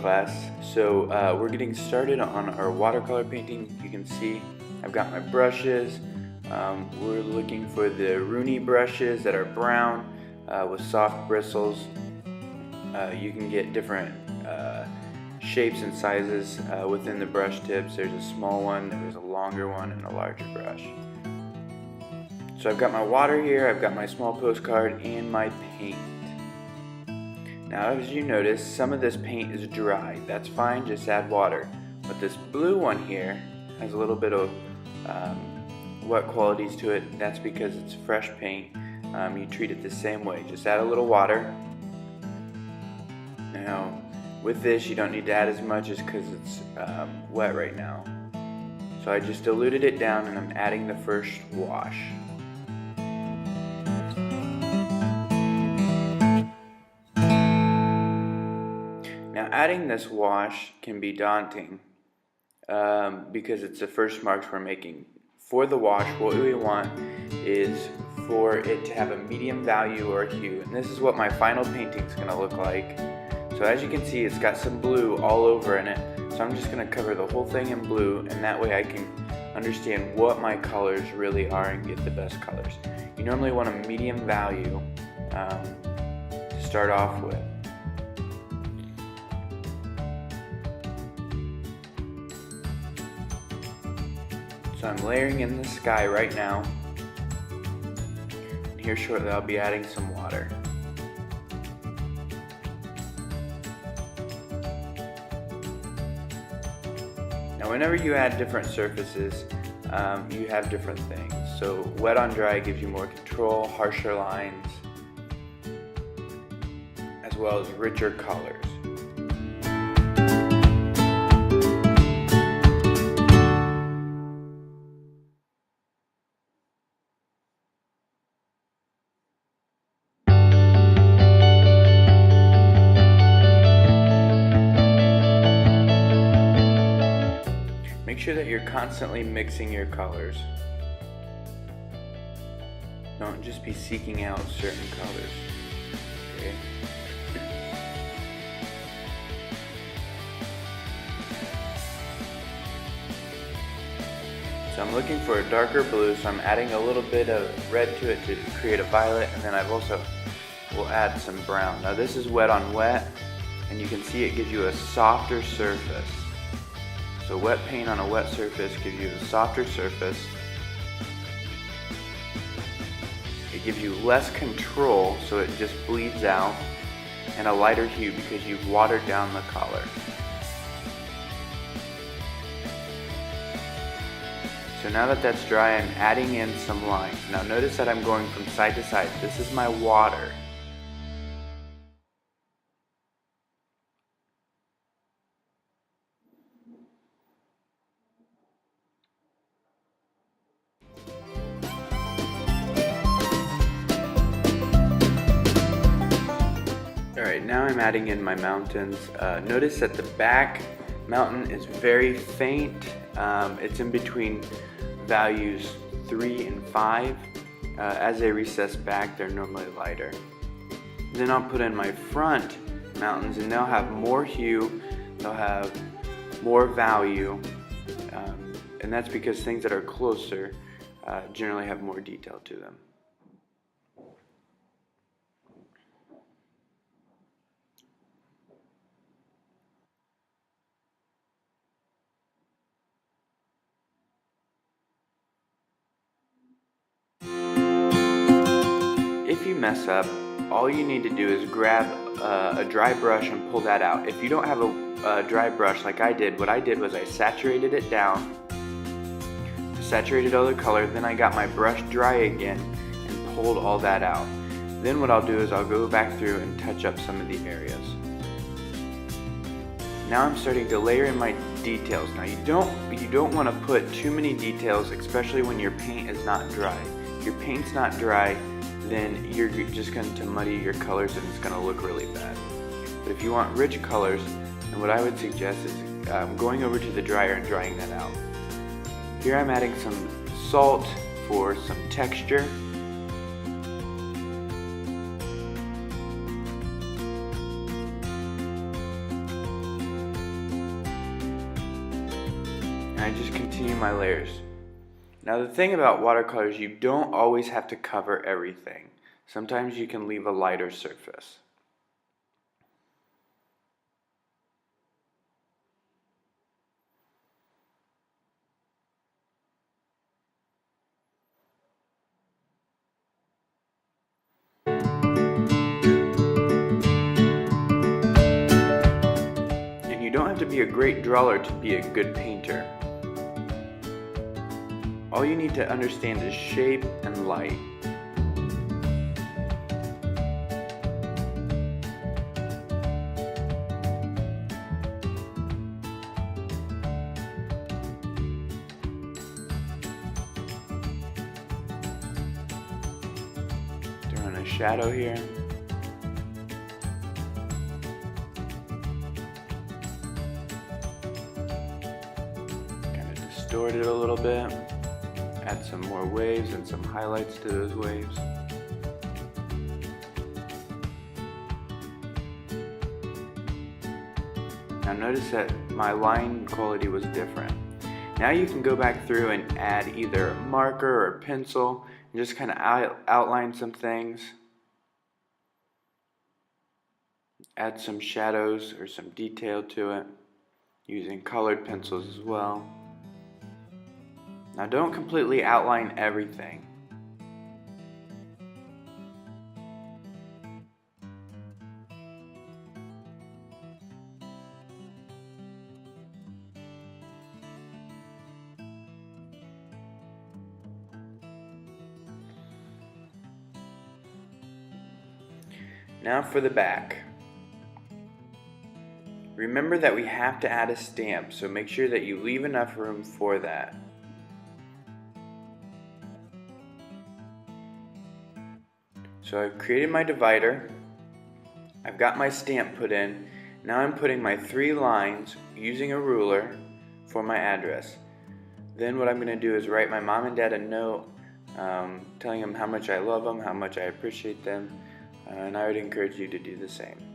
class. So we're getting started on our watercolor painting. You can see I've got my brushes. We're looking for the Rooney brushes that are brown with soft bristles. You can get different shapes and sizes within the brush tips. There's a small one, there's a longer one, and a larger brush. So I've got my water here, I've got my small postcard, and my paint. Now as you notice, some of this paint is dry. That's fine, just add water. But this blue one here has a little bit of wet qualities to it. That's because it's fresh paint. You treat it the same way. Just add a little water. Now with this you don't need to add as much as because it's wet right now. So I just diluted it down and I'm adding the first wash. Now adding this wash can be daunting because it's the first marks we're making. For the wash, what we want is for it to have a medium value or a hue, and this is what my final painting is going to look like. So as you can see, it's got some blue all over in it, so I'm just going to cover the whole thing in blue, and that way I can understand what my colors really are and get the best colors. You normally want a medium value to start off with. So I'm layering in the sky right now. And here shortly I'll be adding some water. Now whenever you add different surfaces, you have different things. So wet on dry gives you more control, harsher lines, as well as richer colors. Make sure that you're constantly mixing your colors. Don't just be seeking out certain colors. Okay? So I'm looking for a darker blue, so I'm adding a little bit of red to it to create a violet, and then I've also will add some brown. Now this is wet on wet, and you can see it gives you a softer surface. So wet paint on a wet surface gives you a softer surface. It gives you less control, so it just bleeds out, and a lighter hue because you've watered down the color. So now that that's dry, I'm adding in some lines. Now notice that I'm going from side to side. This is my water. Alright, now I'm adding in my mountains. Notice that the back mountain is very faint. It's in between values 3 and 5. As they recess back, they're normally lighter. Then I'll put in my front mountains, and they'll have more hue, they'll have more value, and that's because things that are closer generally have more detail to them. If you mess up, all you need to do is grab a dry brush and pull that out. If you don't have a dry brush like I did, what I did was I saturated it down, saturated all the color, then I got my brush dry again and pulled all that out. Then what I'll do is I'll go back through and touch up some of the areas. Now I'm starting to layer in my details. Now you don't want to put too many details, especially when your paint is not dry. If your paint's not dry, then you're just going to muddy your colors and it's going to look really bad. But if you want rich colors, then what I would suggest is going over to the dryer and drying that out. Here I'm adding some salt for some texture. I just continue my layers. Now the thing about watercolors, you don't always have to cover everything. Sometimes you can leave a lighter surface. And you don't have to be a great drawer to be a good painter. All you need to understand is shape and light. Throwing a shadow here. Kind of distort it a little bit. Add some more waves and some highlights to those waves. Now notice that my line quality was different. Now you can go back through and add either a marker or a pencil and just kind of outline some things. Add some shadows or some detail to it using colored pencils as well. Now don't completely outline everything. Now for the back. Remember that we have to add a stamp, so make sure that you leave enough room for that. So I've created my divider, I've got my stamp put in, now I'm putting my 3 lines using a ruler for my address. Then what I'm going to do is write my mom and dad a note telling them how much I love them, how much I appreciate them, and I would encourage you to do the same.